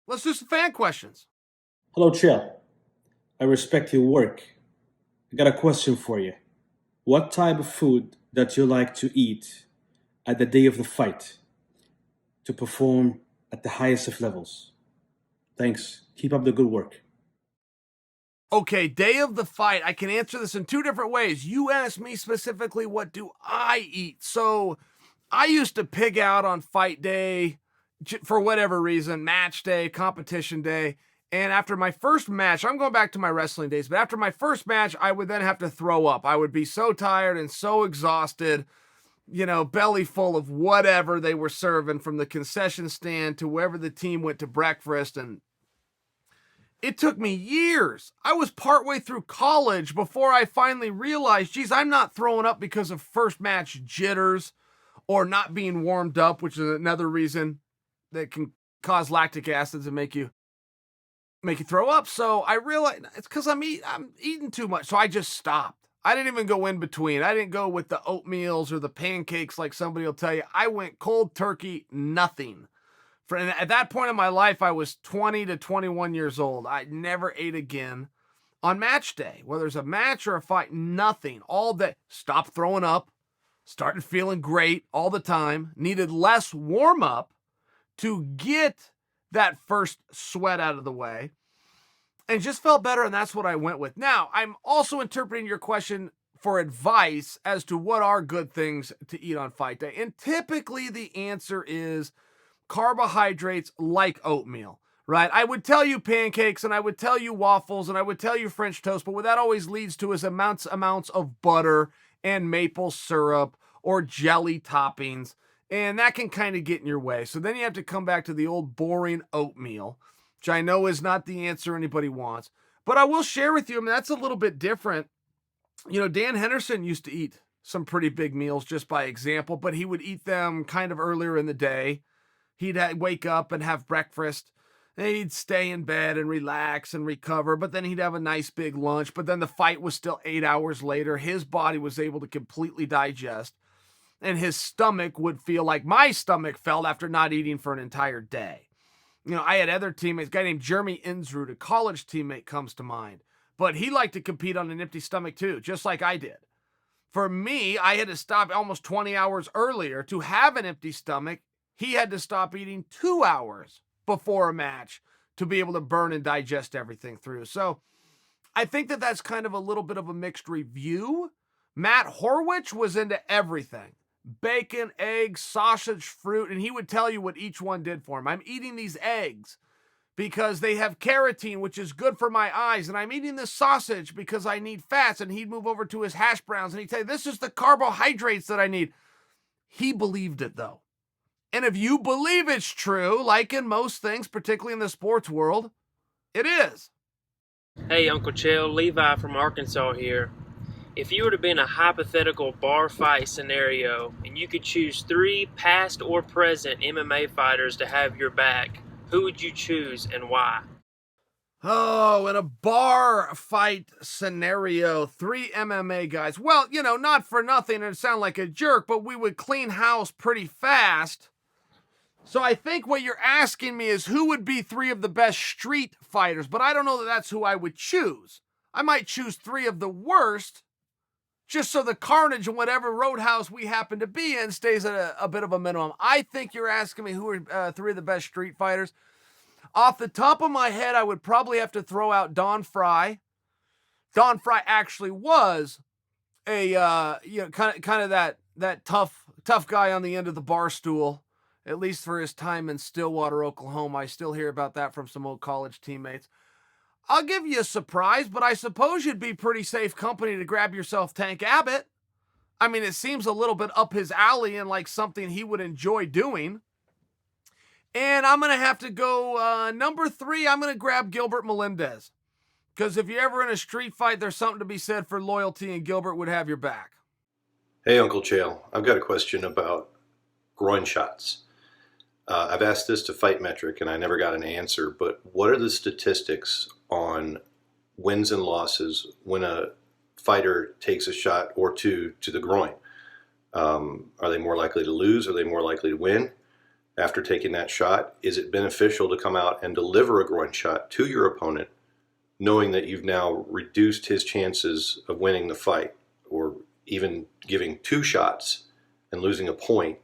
Let's do some fan questions. Hello, Chael. I respect your work. I got a question for you. What type of food that you like to eat at the day of the fight to perform at the highest of levels? Thanks. Keep up the good work. Okay, day of the fight. I can answer this in two different ways. You asked me specifically, what do I eat? So I used to pig out on fight day for whatever reason, match day, competition day. And after my first match, I'm going back to my wrestling days, but after my first match, I would then have to throw up. I would be so tired and so exhausted, belly full of whatever they were serving from the concession stand to wherever the team went to breakfast. And it took me years. I was partway through college before I finally realized, geez, I'm not throwing up because of first match jitters or not being warmed up, which is another reason that can cause lactic acids and make you throw up. So I realized it's because I'm eating too much. So I just stopped. I didn't even go in between. I didn't go with the oatmeals or the pancakes like somebody will tell you. I went cold turkey, nothing. At that point in my life, I was 20 to 21 years old. I never ate again on match day, whether it's a match or a fight, nothing. All day. Stopped throwing up, started feeling great all the time, needed less warm up to get that first sweat out of the way, and just felt better, and that's what I went with. Now, I'm also interpreting your question for advice as to what are good things to eat on fight day, and typically the answer is carbohydrates like oatmeal, right? I would tell you pancakes and I would tell you waffles and I would tell you French toast, but what that always leads to is amounts of butter and maple syrup or jelly toppings, and that can kind of get in your way. So then you have to come back to the old boring oatmeal, which I know is not the answer anybody wants. But I will share with you, I mean, that's a little bit different. Dan Henderson used to eat some pretty big meals just by example, but he would eat them kind of earlier in the day. He'd wake up and have breakfast. And he'd stay in bed and relax and recover, but then he'd have a nice big lunch. But then the fight was still 8 hours later. His body was able to completely digest, and his stomach would feel like my stomach felt after not eating for an entire day. I had other teammates, a guy named Jeremy Insrud, a college teammate comes to mind, but he liked to compete on an empty stomach too, just like I did. For me, I had to stop almost 20 hours earlier to have an empty stomach. He had to stop eating 2 hours before a match to be able to burn and digest everything through. So I think that that's kind of a little bit of a mixed review. Matt Horwich was into everything: bacon, eggs, sausage, fruit, and he would tell you what each one did for him. I'm eating these eggs because they have carotene, which is good for my eyes, and I'm eating this sausage because I need fats. And he'd move over to his hash browns and he'd say, this is the carbohydrates that I need. He believed it though. And if you believe it's true, like in most things, particularly in the sports world, it is. Hey, Uncle Chael, Levi from Arkansas here. If you were to be in a hypothetical bar fight scenario and you could choose 3 past or present MMA fighters to have your back, who would you choose and why? Oh, in a bar fight scenario, 3 MMA guys. Well, not for nothing, and sound like a jerk, but we would clean house pretty fast. So I think what you're asking me is who would be 3 of the best street fighters, but I don't know that that's who I would choose. I might choose 3 of the worst, just so the carnage in whatever roadhouse we happen to be in stays at a bit of a minimum. I think you're asking me who are 3 of the best street fighters. Off the top of my head, I would probably have to throw out Don Frye. Don Frye actually was a kind of that tough guy on the end of the bar stool, at least for his time in Stillwater, Oklahoma. I still hear about that from some old college teammates. I'll give you a surprise, but I suppose you'd be pretty safe company to grab yourself Tank Abbott. I mean, it seems a little bit up his alley and like something he would enjoy doing. And I'm going to have to go number 3. I'm going to grab Gilbert Melendez. Because if you're ever in a street fight, there's something to be said for loyalty, and Gilbert would have your back. Hey, Uncle Chael. I've got a question about groin shots. I've asked this to Fight Metric and I never got an answer, but what are the statistics on wins and losses when a fighter takes a shot or two to the groin? Are they more likely to lose? Are they more likely to win? after taking that shot? Is it beneficial to come out and deliver a groin shot to your opponent, knowing that you've now reduced his chances of winning the fight, or even giving 2 shots and losing a point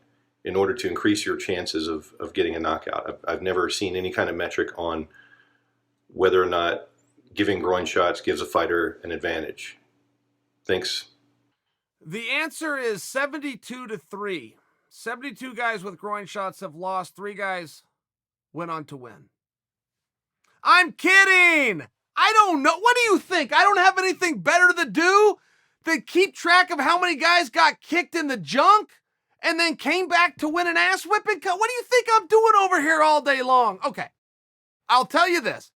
in order to increase your chances of getting a knockout? I've never seen any kind of metric on whether or not giving groin shots gives a fighter an advantage. Thanks. The answer is 72-3. 72 guys with groin shots have lost. 3 guys went on to win. I'm kidding. I don't know. What do you think? I don't have anything better to do than keep track of how many guys got kicked in the junk and then came back to win an ass whipping? What do you think I'm doing over here all day long? Okay, I'll tell you this.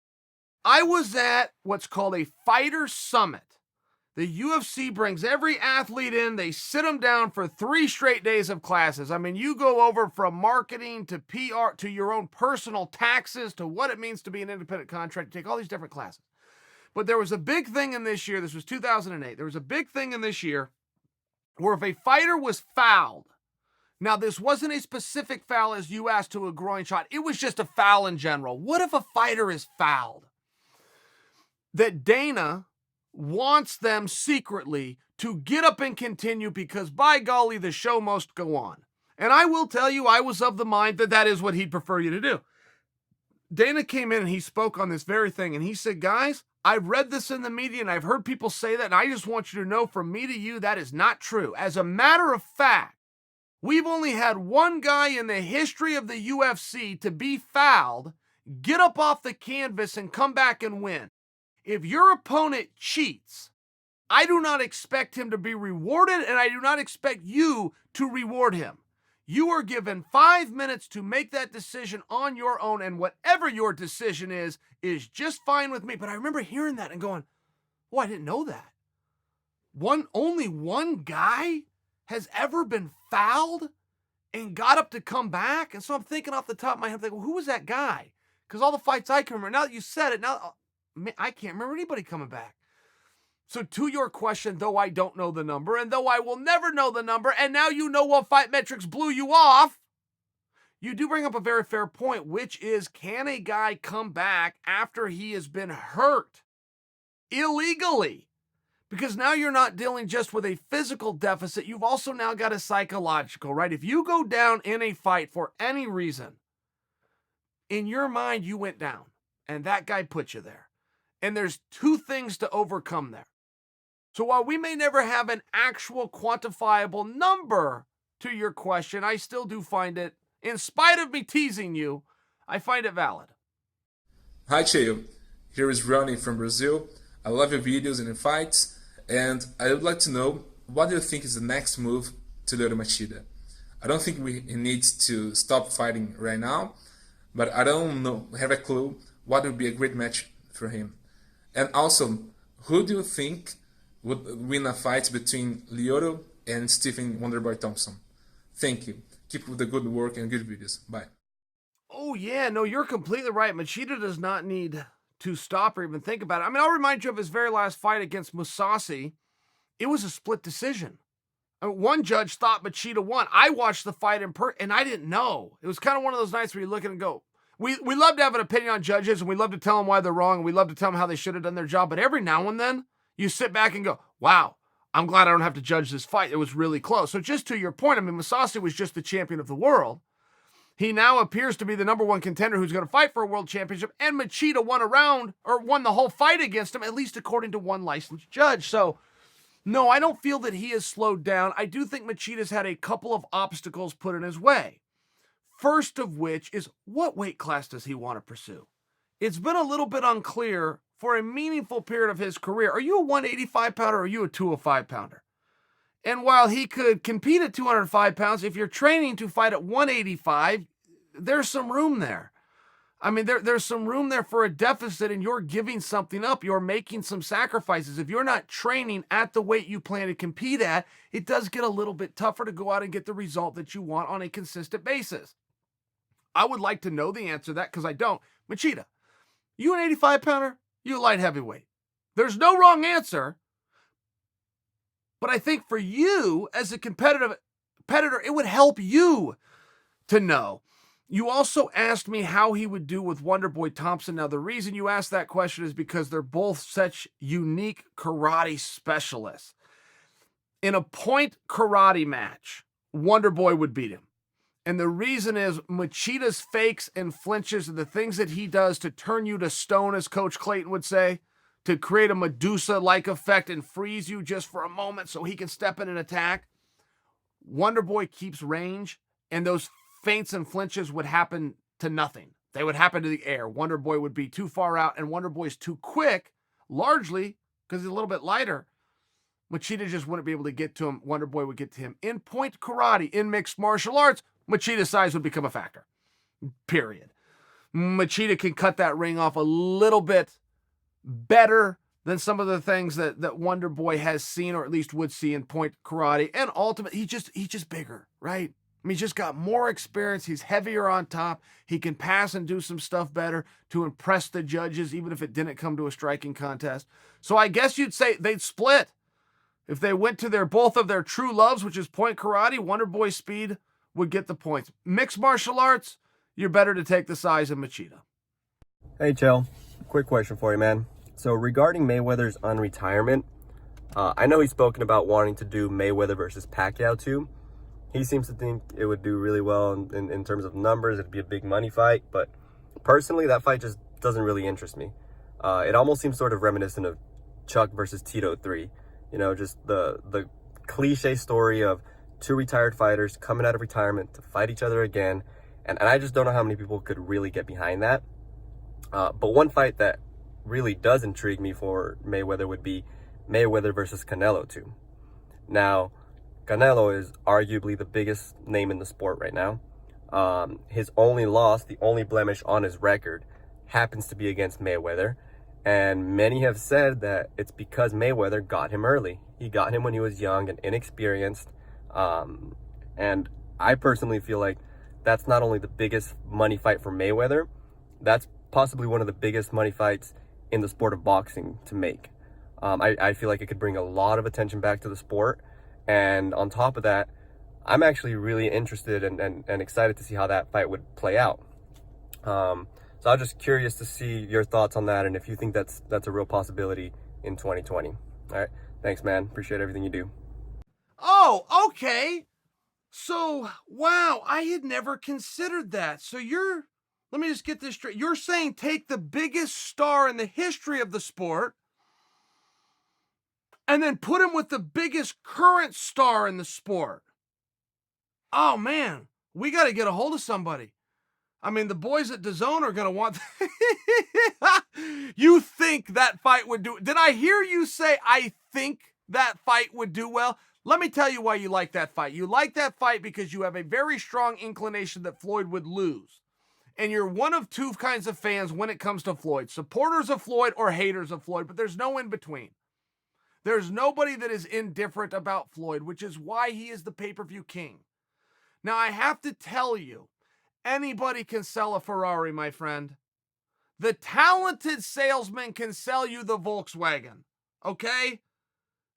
I was at what's called a fighter summit. The UFC brings every athlete in, they sit them down for 3 straight days of classes. I mean, you go over from marketing to PR to your own personal taxes to what it means to be an independent contractor, take all these different classes. But there was a big thing in this year, this was 2008, there was a big thing in this year where if a fighter was fouled, now this wasn't a specific foul as you asked to a groin shot, it was just a foul in general. What if a fighter is fouled? That Dana wants them secretly to get up and continue because, by golly, the show must go on. And I will tell you, I was of the mind that that is what he'd prefer you to do. Dana came in and he spoke on this very thing, and he said, guys, I've read this in the media and I've heard people say that, and I just want you to know from me to you that is not true. As a matter of fact, we've only had 1 guy in the history of the UFC to be fouled, get up off the canvas, and come back and win. If your opponent cheats, I do not expect him to be rewarded, and I do not expect you to reward him. You are given 5 minutes to make that decision on your own, and whatever your decision is just fine with me. But I remember hearing that and going, oh, I didn't know that. Only one guy has ever been fouled and got up to come back? And so I'm thinking off the top of my head, like, well, who was that guy? Because all the fights I can remember, now that you said it, now I can't remember anybody coming back. So to your question, though I don't know the number, and though I will never know the number, and now you know what Fight Metrics blew you off, you do bring up a very fair point, which is, can a guy come back after he has been hurt illegally? Because now you're not dealing just with a physical deficit, you've also now got a psychological, right? If you go down in a fight for any reason, in your mind you went down, and that guy put you there. And there's 2 things to overcome there. So while we may never have an actual quantifiable number to your question, I still do find it, in spite of me teasing you, I find it valid. Hi Chael, here is Ronnie from Brazil. I love your videos and your fights, and I would like to know, what do you think is the next move to Lyoto Machida? I don't think he needs to stop fighting right now, but I don't know, have a clue what would be a great match for him. And also, who do you think would win a fight between Lyoto and Stephen Wonderboy Thompson? Thank you. Keep up the good work and good videos. Bye. Oh yeah, no, you're completely right. Machida does not need to stop or even think about it. I mean, I'll remind you of his very last fight against Mousasi. It was a split decision. One judge thought Machida won. I watched the fight in person, and I didn't know. It was kind of one of those nights where you look at it and go, we love to have an opinion on judges, and we love to tell them why they're wrong, and we love to tell them how they should have done their job. But every now and then, you sit back and go, wow, I'm glad I don't have to judge this fight. It was really close. So just to your point, I mean, Mousasi was just the champion of the world. He now appears to be the number 1 contender who's going to fight for a world championship, and Machida won the whole fight against him, at least according to one licensed judge. So, no, I don't feel that he has slowed down. I do think Machida's had a couple of obstacles put in his way. First of which is, what weight class does he want to pursue? It's been a little bit unclear for a meaningful period of his career. Are you a 185 pounder or are you a 205 pounder? And while he could compete at 205 pounds, if you're training to fight at 185, there's some room there. I mean, there's some room there for a deficit, and you're giving something up. You're making some sacrifices. If you're not training at the weight you plan to compete at, it does get a little bit tougher to go out and get the result that you want on a consistent basis. I would like to know the answer to that because I don't. Machida, you an 85 pounder? You a light heavyweight? There's no wrong answer. But I think for you as a competitor, it would help you to know. You also asked me how he would do with Wonderboy Thompson. Now, the reason you asked that question is because they're both such unique karate specialists. In a point karate match, Wonderboy would beat him. And the reason is Machida's fakes and flinches and the things that he does to turn you to stone, as Coach Clayton would say, to create a Medusa-like effect and freeze you just for a moment so he can step in and attack. Wonderboy keeps range, and those feints and flinches would happen to nothing. They would happen to the air. Wonderboy would be too far out, and Wonderboy's too quick, largely because he's a little bit lighter. Machida just wouldn't be able to get to him. Wonderboy would get to him. In point karate, in mixed martial arts, Machida's size would become a factor. Period. Machida can cut that ring off a little bit better than some of the things that Wonderboy has seen, or at least would see in point karate. And ultimately, he's just bigger, right? I mean, he's just got more experience. He's heavier on top. He can pass and do some stuff better to impress the judges, even if it didn't come to a striking contest. So I guess you'd say they'd split. If they went to both of their true loves, which is point karate, Wonderboy's speed would get the points. Mixed martial arts, you're better to take the size of Machida. Hey, Chael. Quick question for you, man. So regarding Mayweather's unretirement, I know he's spoken about wanting to do Mayweather versus Pacquiao too. He seems to think it would do really well in terms of numbers. It'd be a big money fight. But personally, that fight just doesn't really interest me. It almost seems sort of reminiscent of Chuck versus Tito 3. You know, just the cliche story of two retired fighters coming out of retirement to fight each other again. And I just don't know how many people could really get behind that. But one fight that really does intrigue me for Mayweather would be Mayweather versus Canelo too. Now, Canelo is arguably the biggest name in the sport right now. His only loss, the only blemish on his record, happens to be against Mayweather. And many have said that it's because Mayweather got him early. He got him when he was young and inexperienced. And I personally feel like that's not only the biggest money fight for Mayweather, that's possibly one of the biggest money fights in the sport of boxing to make. I feel like it could bring a lot of attention back to the sport. And on top of that, I'm actually really interested and excited to see how that fight would play out. So I'm just curious to see your thoughts on that and if you think that's a real possibility in 2020. All right. Thanks, man. Appreciate everything you do. Oh, okay. So, wow, I had never considered that. So let me just get this straight. You're saying take the biggest star in the history of the sport and then put him with the biggest current star in the sport. Oh, man, we got to get a hold of somebody. I mean, the boys at DAZN are going to want... You think that fight would do... Did I hear you say, I think that fight would do well? Let me tell you why you like that fight. You like that fight because you have a very strong inclination that Floyd would lose. And you're one of two kinds of fans when it comes to Floyd. Supporters of Floyd or haters of Floyd, but there's no in between. There's nobody that is indifferent about Floyd, which is why he is the pay-per-view king. Now, I have to tell you, anybody can sell a Ferrari, my friend. The talented salesman can sell you the Volkswagen, okay?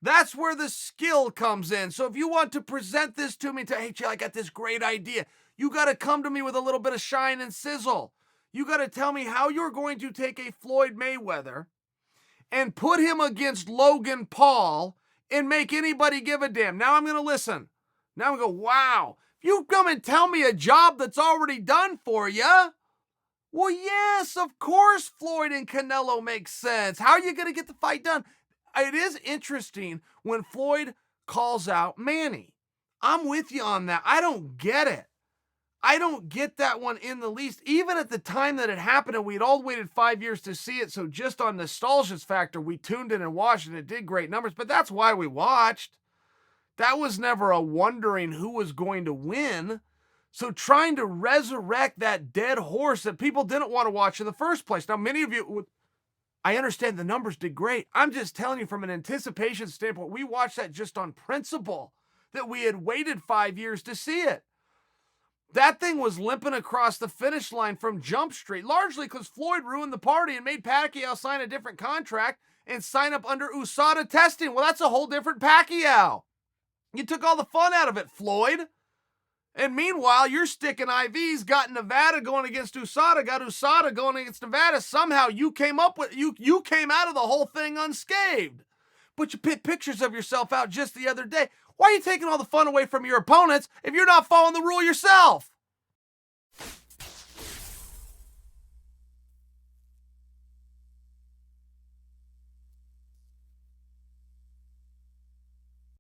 That's where the skill comes in. So if you want to present this to me, hey, Chael, I got this great idea. You got to come to me with a little bit of shine and sizzle. You got to tell me how you're going to take a Floyd Mayweather and put him against Logan Paul and make anybody give a damn. Now I'm going to listen. Now I'm going to go, wow. You come and tell me a job that's already done for you. Well, yes, of course Floyd and Canelo make sense. How are you going to get the fight done? It is interesting when Floyd calls out Manny. I'm with you on that. I don't get it. I don't get that one in the least. Even at the time that it happened, and we'd all waited 5 years to see it, so just on nostalgia's factor, we tuned in and watched, and it did great numbers, but that's why we watched. That was never a wondering who was going to win. So trying to resurrect that dead horse that people didn't want to watch in the first place. Now, many of you would... I understand the numbers did great. I'm just telling you from an anticipation standpoint, we watched that just on principle, that we had waited 5 years to see it. That thing was limping across the finish line from Jump Street, largely because Floyd ruined the party and made Pacquiao sign a different contract and sign up under USADA testing. Well, that's a whole different Pacquiao. You took all the fun out of it, Floyd. And meanwhile, you're sticking IVs, got Nevada going against USADA, got USADA going against Nevada. Somehow you came out of the whole thing unscathed. But you put pictures of yourself out just the other day. Why are you taking all the fun away from your opponents if you're not following the rule yourself?